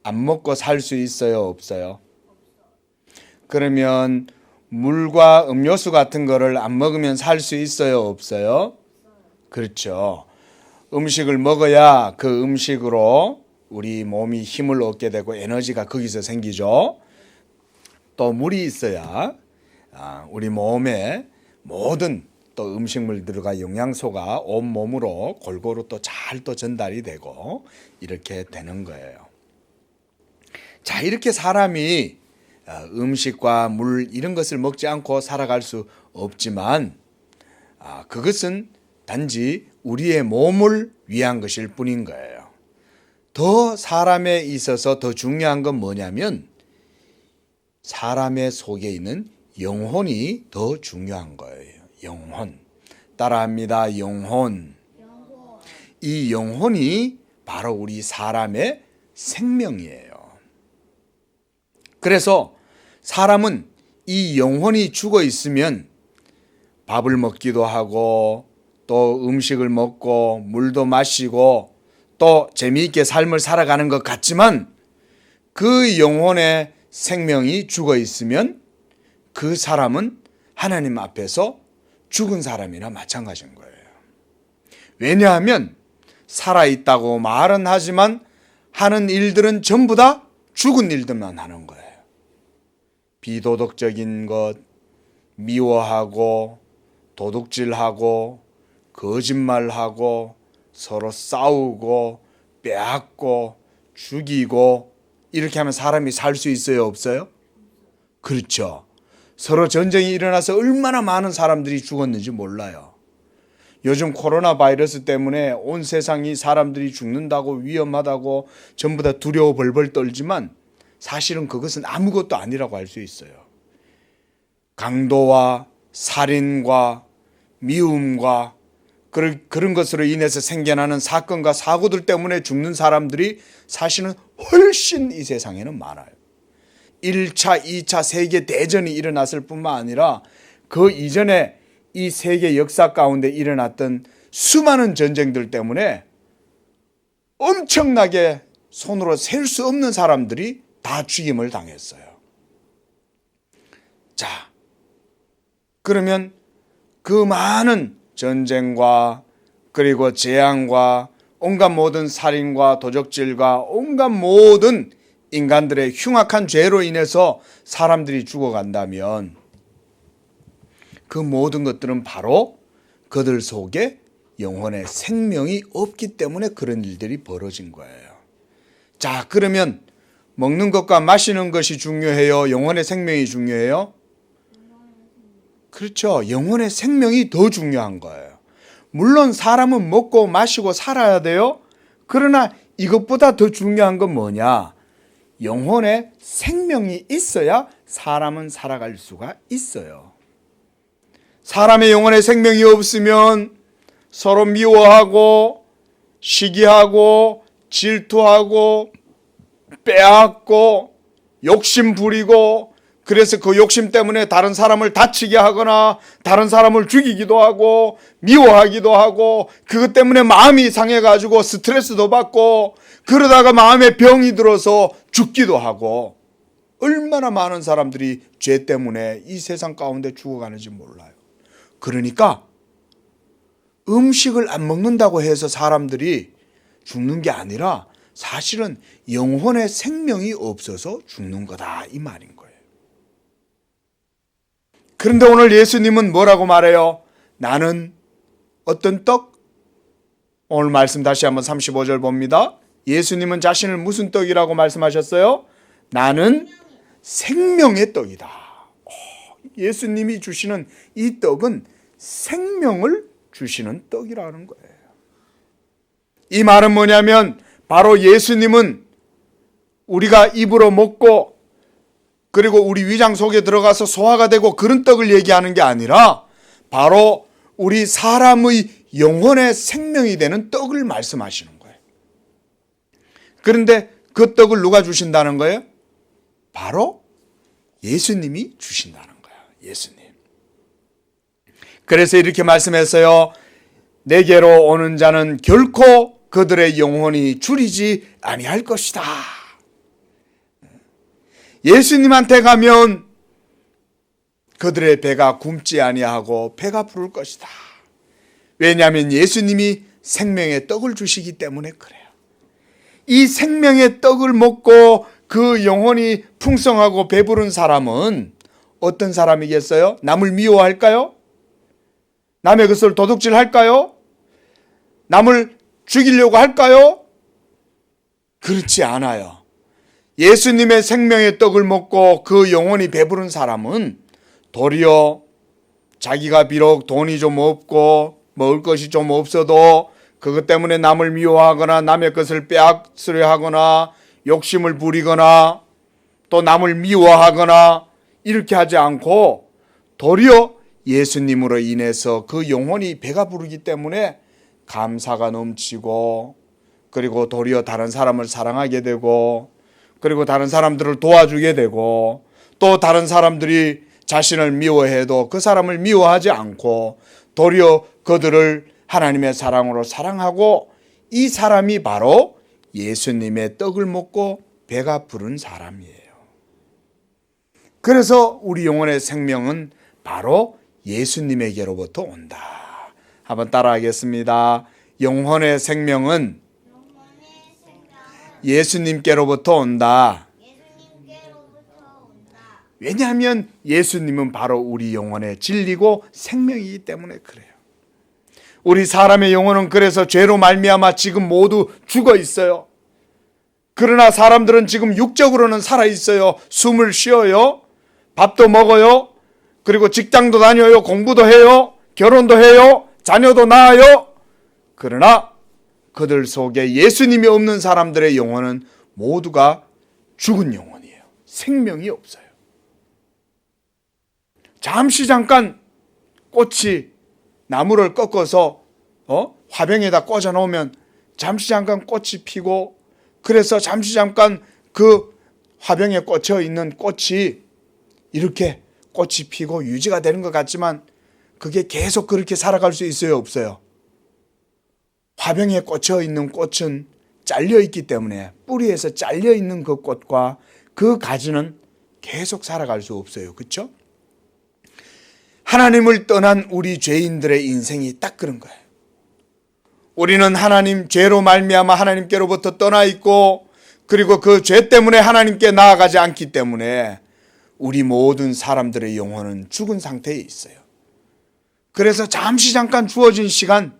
안 먹고 살 수 있어요, 없어요? 그러면 물과 음료수 같은 거를 안 먹으면 살 수 있어요, 없어요? 그렇죠. 음식을 먹어야 그 음식으로 우리 몸이 힘을 얻게 되고 에너지가 거기서 생기죠. 또 물이 있어야 우리 몸에 모든 또 음식물들과 영양소가 온 몸으로 골고루 또 잘 또 전달이 되고 이렇게 되는 거예요. 자, 이렇게 사람이 음식과 물 이런 것을 먹지 않고 살아갈 수 없지만 그것은 단지 우리의 몸을 위한 것일 뿐인 거예요. 더 사람에 있어서 더 중요한 건 뭐냐면 사람의 속에 있는 영혼이 더 중요한 거예요. 영혼. 따라합니다. 영혼. 이 영혼이 바로 우리 사람의 생명이에요. 그래서 사람은 이 영혼이 죽어 있으면 밥을 먹기도 하고 또 음식을 먹고 물도 마시고 또 재미있게 삶을 살아가는 것 같지만 그 영혼의 생명이 죽어 있으면 그 사람은 하나님 앞에서 죽은 사람이나 마찬가지인 거예요. 왜냐하면 살아있다고 말은 하지만 하는 일들은 전부 다 죽은 일들만 하는 거예요. 비도덕적인 것, 미워하고 도둑질하고 거짓말하고 서로 싸우고 빼앗고 죽이고 이렇게 하면 사람이 살 수 있어요, 없어요? 그렇죠. 서로 전쟁이 일어나서 얼마나 많은 사람들이 죽었는지 몰라요. 요즘 코로나 바이러스 때문에 온 세상이 사람들이 죽는다고 위험하다고 전부 다 두려워 벌벌 떨지만 사실은 그것은 아무것도 아니라고 할 수 있어요. 강도와 살인과 미움과 그런 것으로 인해서 생겨나는 사건과 사고들 때문에 죽는 사람들이 사실은 훨씬 이 세상에는 많아요. 1차, 2차 세계대전이 일어났을 뿐만 아니라 그 이전에 이 세계 역사 가운데 일어났던 수많은 전쟁들 때문에 엄청나게 손으로 셀 수 없는 사람들이 다 죽임을 당했어요. 자, 그러면 그 많은 전쟁과 그리고 재앙과 온갖 모든 살인과 도적질과 온갖 모든 인간들의 흉악한 죄로 인해서 사람들이 죽어간다면 그 모든 것들은 바로 그들 속에 영혼의 생명이 없기 때문에 그런 일들이 벌어진 거예요. 자, 그러면 먹는 것과 마시는 것이 중요해요? 영혼의 생명이 중요해요? 그렇죠. 영혼의 생명이 더 중요한 거예요. 물론 사람은 먹고 마시고 살아야 돼요. 그러나 이것보다 더 중요한 건 뭐냐? 영혼의 생명이 있어야 사람은 살아갈 수가 있어요. 사람의 영혼의 생명이 없으면 서로 미워하고 시기하고 질투하고 빼앗고 욕심 부리고 그래서 그 욕심 때문에 다른 사람을 다치게 하거나 다른 사람을 죽이기도 하고 미워하기도 하고 그것 때문에 마음이 상해가지고 스트레스도 받고 그러다가 마음에 병이 들어서 죽기도 하고 얼마나 많은 사람들이 죄 때문에 이 세상 가운데 죽어가는지 몰라요. 그러니까 음식을 안 먹는다고 해서 사람들이 죽는 게 아니라 사실은 영혼의 생명이 없어서 죽는 거다 이 말인 거예요. 그런데 오늘 예수님은 뭐라고 말해요? 나는 어떤 떡? 오늘 말씀 다시 한번 35절 봅니다. 예수님은 자신을 무슨 떡이라고 말씀하셨어요? 나는 생명의 떡이다. 예수님이 주시는 이 떡은 생명을 주시는 떡이라는 거예요. 이 말은 뭐냐면 바로 예수님은 우리가 입으로 먹고 그리고 우리 위장 속에 들어가서 소화가 되고 그런 떡을 얘기하는 게 아니라 바로 우리 사람의 영혼의 생명이 되는 떡을 말씀하시는 거예요. 그런데 그 떡을 누가 주신다는 거예요? 바로 예수님이 주신다는 거예요. 예수님. 그래서 이렇게 말씀했어요. 내게로 오는 자는 결코 그들의 영혼이 줄이지 아니할 것이다. 예수님한테 가면 그들의 배가 굶지 아니하고 배가 부를 것이다. 왜냐하면 예수님이 생명의 떡을 주시기 때문에 그래요. 이 생명의 떡을 먹고 그 영혼이 풍성하고 배부른 사람은 어떤 사람이겠어요? 남을 미워할까요? 남의 것을 도둑질할까요? 남을 죽이려고 할까요? 그렇지 않아요. 예수님의 생명의 떡을 먹고 그 영혼이 배부른 사람은 도리어 자기가 비록 돈이 좀 없고 먹을 것이 좀 없어도 그것 때문에 남을 미워하거나 남의 것을 빼앗으려 하거나 욕심을 부리거나 또 남을 미워하거나 이렇게 하지 않고 도리어 예수님으로 인해서 그 영혼이 배가 부르기 때문에 감사가 넘치고 그리고 도리어 다른 사람을 사랑하게 되고 그리고 다른 사람들을 도와주게 되고 또 다른 사람들이 자신을 미워해도 그 사람을 미워하지 않고 도리어 그들을 하나님의 사랑으로 사랑하고 이 사람이 바로 예수님의 떡을 먹고 배가 부른 사람이에요. 그래서 우리 영혼의 생명은 바로 예수님에게로부터 온다. 한번 따라하겠습니다. 영혼의 생명은 예수님께로부터 온다. 왜냐하면 예수님은 바로 우리 영혼의 진리고 생명이기 때문에 그래요. 우리 사람의 영혼은 그래서 죄로 말미암아 지금 모두 죽어 있어요. 그러나 사람들은 지금 육적으로는 살아 있어요. 숨을 쉬어요. 밥도 먹어요. 그리고 직장도 다녀요. 공부도 해요. 결혼도 해요. 자녀도 낳아요. 그러나 그들 속에 예수님이 없는 사람들의 영혼은 모두가 죽은 영혼이에요. 생명이 없어요. 잠시 잠깐 꽃이 나무를 꺾어서 화병에다 꽂아 놓으면 잠시 잠깐 꽃이 피고 그래서 잠시 잠깐 그 화병에 꽂혀 있는 꽃이 이렇게 꽃이 피고 유지가 되는 것 같지만 그게 계속 그렇게 살아갈 수 있어요? 없어요? 화병에 꽂혀 있는 꽃은 잘려 있기 때문에 뿌리에서 잘려 있는 그 꽃과 그 가지는 계속 살아갈 수 없어요. 그렇죠? 하나님을 떠난 우리 죄인들의 인생이 딱 그런 거예요. 우리는 하나님 죄로 말미암아 하나님께로부터 떠나 있고 그리고 그 죄 때문에 하나님께 나아가지 않기 때문에 우리 모든 사람들의 영혼은 죽은 상태에 있어요. 그래서 잠시 잠깐 주어진 시간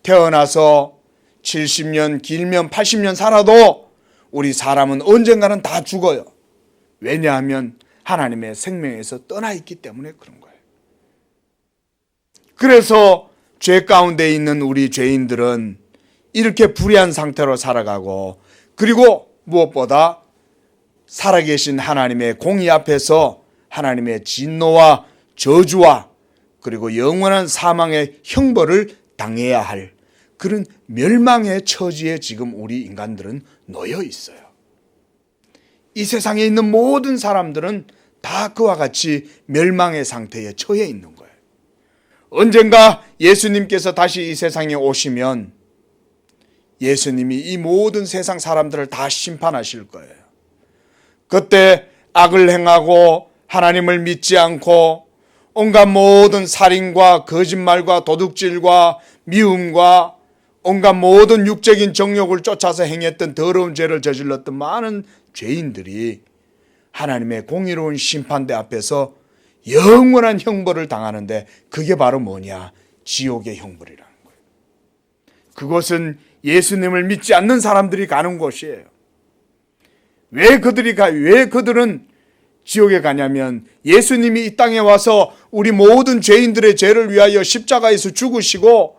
태어나서 70년 길면 80년 살아도 우리 사람은 언젠가는 다 죽어요. 왜냐하면 하나님의 생명에서 떠나 있기 때문에 그런 거예요. 그래서 죄 가운데 있는 우리 죄인들은 이렇게 불의한 상태로 살아가고 그리고 무엇보다 살아계신 하나님의 공의 앞에서 하나님의 진노와 저주와 그리고 영원한 사망의 형벌을 당해야 할 그런 멸망의 처지에 지금 우리 인간들은 놓여 있어요. 이 세상에 있는 모든 사람들은 다 그와 같이 멸망의 상태에 처해 있는 거예요. 언젠가 예수님께서 다시 이 세상에 오시면 예수님이 이 모든 세상 사람들을 다 심판하실 거예요. 그때 악을 행하고 하나님을 믿지 않고 온갖 모든 살인과 거짓말과 도둑질과 미움과 온갖 모든 육적인 정욕을 쫓아서 행했던 더러운 죄를 저질렀던 많은 죄인들이 하나님의 공의로운 심판대 앞에서 영원한 형벌을 당하는데 그게 바로 뭐냐? 지옥의 형벌이라는 거예요. 그것은 예수님을 믿지 않는 사람들이 가는 곳이에요. 왜 그들은 지옥에 가냐면 예수님이 이 땅에 와서 우리 모든 죄인들의 죄를 위하여 십자가에서 죽으시고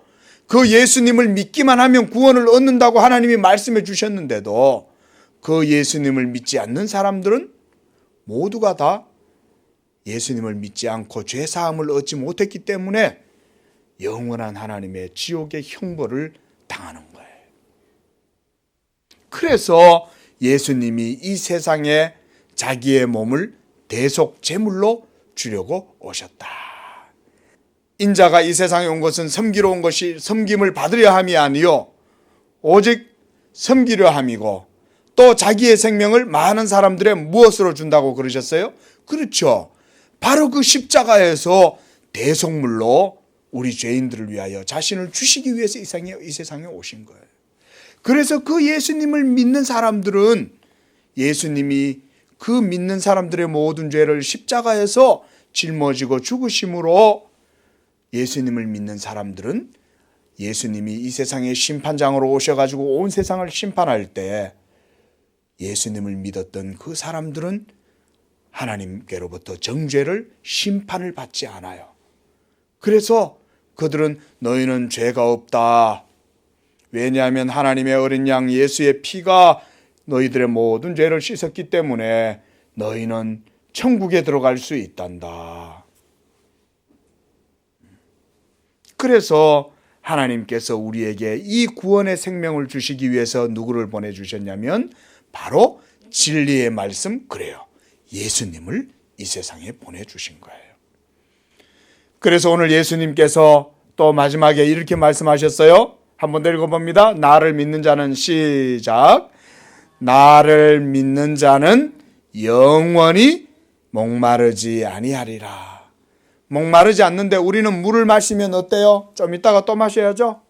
그 예수님을 믿기만 하면 구원을 얻는다고 하나님이 말씀해 주셨는데도 그 예수님을 믿지 않는 사람들은 모두가 다 예수님을 믿지 않고 죄사함을 얻지 못했기 때문에 영원한 하나님의 지옥의 형벌을 당하는 거예요. 그래서 예수님이 이 세상에 자기의 몸을 대속 제물로 주려고 오셨다. 인자가 이 세상에 온 것은 섬기러 온 것이 섬김을 받으려 함이 아니요 오직 섬기려 함이고 또 자기의 생명을 많은 사람들의 무엇으로 준다고 그러셨어요? 그렇죠. 바로 그 십자가에서 대속물로 우리 죄인들을 위하여 자신을 주시기 위해서 이 세상에 오신 거예요. 그래서 그 예수님을 믿는 사람들은 예수님이 그 믿는 사람들의 모든 죄를 십자가에서 짊어지고 죽으심으로 예수님을 믿는 사람들은 예수님이 이 세상의 심판장으로 오셔가지고 온 세상을 심판할 때 예수님을 믿었던 그 사람들은 하나님께로부터 정죄를 심판을 받지 않아요. 그래서 그들은 너희는 죄가 없다. 왜냐하면 하나님의 어린 양 예수의 피가 너희들의 모든 죄를 씻었기 때문에 너희는 천국에 들어갈 수 있단다. 그래서 하나님께서 우리에게 이 구원의 생명을 주시기 위해서 누구를 보내주셨냐면 바로 진리의 말씀, 그래요, 예수님을 이 세상에 보내주신 거예요. 그래서 오늘 예수님께서 또 마지막에 이렇게 말씀하셨어요. 한번 더 읽어봅니다. 나를 믿는 자는, 시작, 나를 믿는 자는 영원히 목마르지 아니하리라. 목마르지 않는데 우리는 물을 마시면 어때요? 좀 이따가 또 마셔야죠.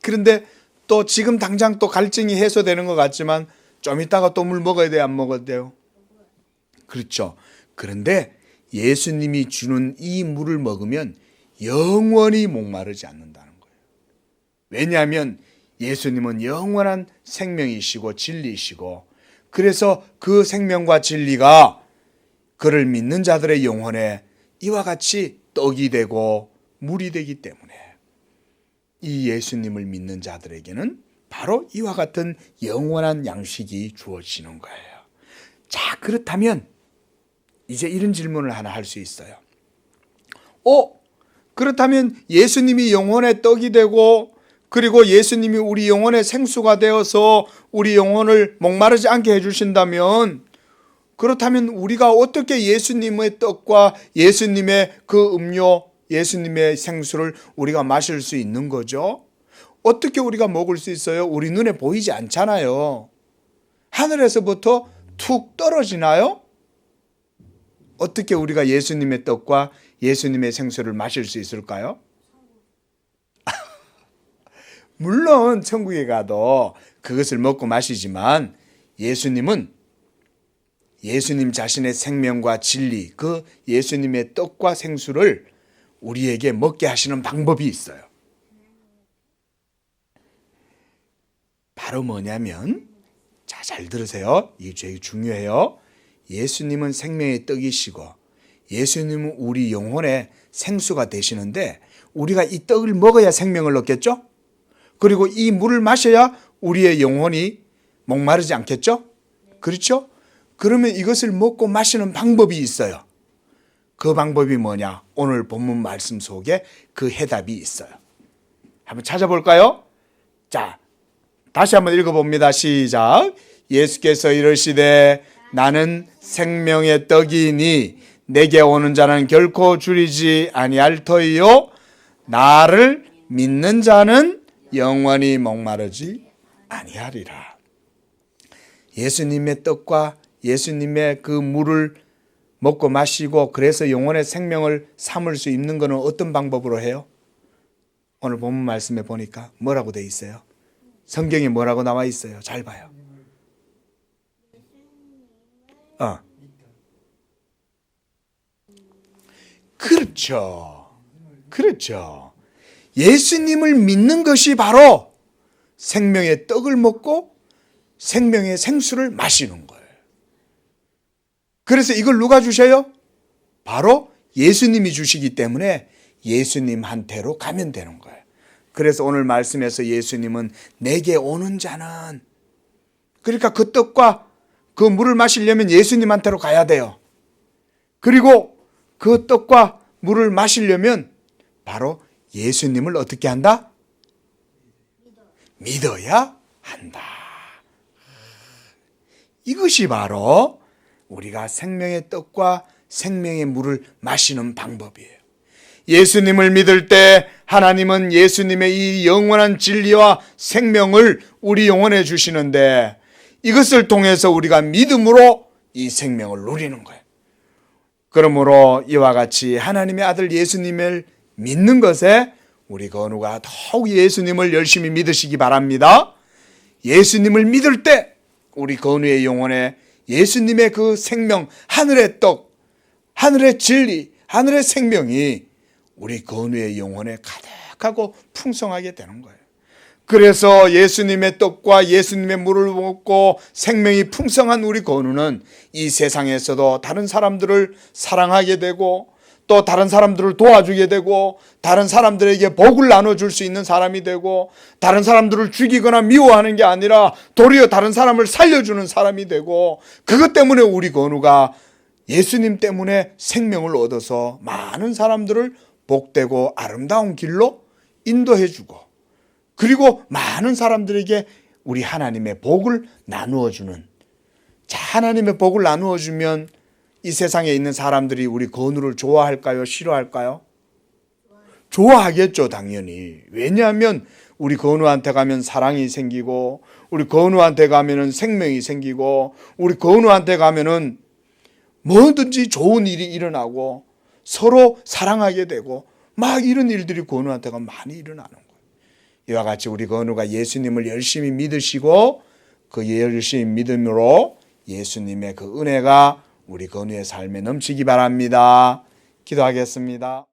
그런데 또 지금 당장 또 갈증이 해소되는 것 같지만 좀 이따가 또 물 먹어야 돼요, 안 먹어도 돼요? 그렇죠. 그런데 예수님이 주는 이 물을 먹으면 영원히 목마르지 않는다는 거예요. 왜냐하면 예수님은 영원한 생명이시고 진리이시고, 그래서 그 생명과 진리가 그를 믿는 자들의 영혼에 이와 같이 떡이 되고 물이 되기 때문에 이 예수님을 믿는 자들에게는 바로 이와 같은 영원한 양식이 주어지는 거예요. 자, 그렇다면 이제 이런 질문을 하나 할 수 있어요. 그렇다면 예수님이 영혼의 떡이 되고 그리고 예수님이 우리 영혼의 생수가 되어서 우리 영혼을 목마르지 않게 해주신다면, 그렇다면 우리가 어떻게 예수님의 떡과 예수님의 그 음료, 예수님의 생수를 우리가 마실 수 있는 거죠? 어떻게 우리가 먹을 수 있어요? 우리 눈에 보이지 않잖아요. 하늘에서부터 툭 떨어지나요? 어떻게 우리가 예수님의 떡과 예수님의 생수를 마실 수 있을까요? 물론 천국에 가도 그것을 먹고 마시지만 예수님은 예수님 자신의 생명과 진리, 그 예수님의 떡과 생수를 우리에게 먹게 하시는 방법이 있어요. 바로 뭐냐면, 자, 잘 들으세요. 이게 되게 중요해요. 예수님은 생명의 떡이시고 예수님은 우리 영혼의 생수가 되시는데 우리가 이 떡을 먹어야 생명을 얻겠죠? 그리고 이 물을 마셔야 우리의 영혼이 목마르지 않겠죠? 그렇죠? 그러면 이것을 먹고 마시는 방법이 있어요. 그 방법이 뭐냐? 오늘 본문 말씀 속에 그 해답이 있어요. 한번 찾아볼까요? 자, 다시 한번 읽어봅니다. 시작. 예수께서 이르시되 나는 생명의 떡이니 내게 오는 자는 결코 줄이지 아니할 터이요 나를 믿는 자는 영원히 목마르지 아니하리라. 예수님의 떡과 예수님의 그 물을 먹고 마시고 그래서 영혼의 생명을 삼을 수 있는 것은 어떤 방법으로 해요? 오늘 본문 말씀에 보니까 뭐라고 돼 있어요? 성경에 뭐라고 나와 있어요? 잘 봐요. 그렇죠. 그렇죠. 예수님을 믿는 것이 바로 생명의 떡을 먹고 생명의 생수를 마시는 거예요. 그래서 이걸 누가 주셔요? 바로 예수님이 주시기 때문에 예수님한테로 가면 되는 거예요. 그래서 오늘 말씀에서 예수님은 내게 오는 자는, 그러니까 그 떡과 그 물을 마시려면 예수님한테로 가야 돼요. 그리고 그 떡과 물을 마시려면 바로 예수님을 어떻게 한다? 믿어야 한다. 이것이 바로 우리가 생명의 떡과 생명의 물을 마시는 방법이에요. 예수님을 믿을 때 하나님은 예수님의 이 영원한 진리와 생명을 우리 영혼에 주시는데 이것을 통해서 우리가 믿음으로 이 생명을 누리는 거예요. 그러므로 이와 같이 하나님의 아들 예수님을 믿는 것에 우리 건우가 더욱 예수님을 열심히 믿으시기 바랍니다. 예수님을 믿을 때 우리 건우의 영혼에 예수님의 그 생명, 하늘의 떡, 하늘의 진리, 하늘의 생명이 우리 건우의 영혼에 가득하고 풍성하게 되는 거예요. 그래서 예수님의 떡과 예수님의 물을 먹고 생명이 풍성한 우리 건우는 이 세상에서도 다른 사람들을 사랑하게 되고 또 다른 사람들을 도와주게 되고 다른 사람들에게 복을 나눠줄 수 있는 사람이 되고 다른 사람들을 죽이거나 미워하는 게 아니라 도리어 다른 사람을 살려주는 사람이 되고 그것 때문에 우리 건우가 예수님 때문에 생명을 얻어서 많은 사람들을 복되고 아름다운 길로 인도해주고 그리고 많은 사람들에게 우리 하나님의 복을 나누어주는, 하나님의 복을 나누어주면 이 세상에 있는 사람들이 우리 건우를 좋아할까요? 싫어할까요? 좋아하겠죠, 당연히. 왜냐하면 우리 건우한테 가면 사랑이 생기고 우리 건우한테 가면은 생명이 생기고 우리 건우한테 가면은 뭐든지 좋은 일이 일어나고 서로 사랑하게 되고 막 이런 일들이 건우한테 가면 많이 일어나는 거예요. 이와 같이 우리 건우가 예수님을 열심히 믿으시고 그 열심히 믿음으로 예수님의 그 은혜가 우리 건우의 삶에 넘치기 바랍니다. 기도하겠습니다.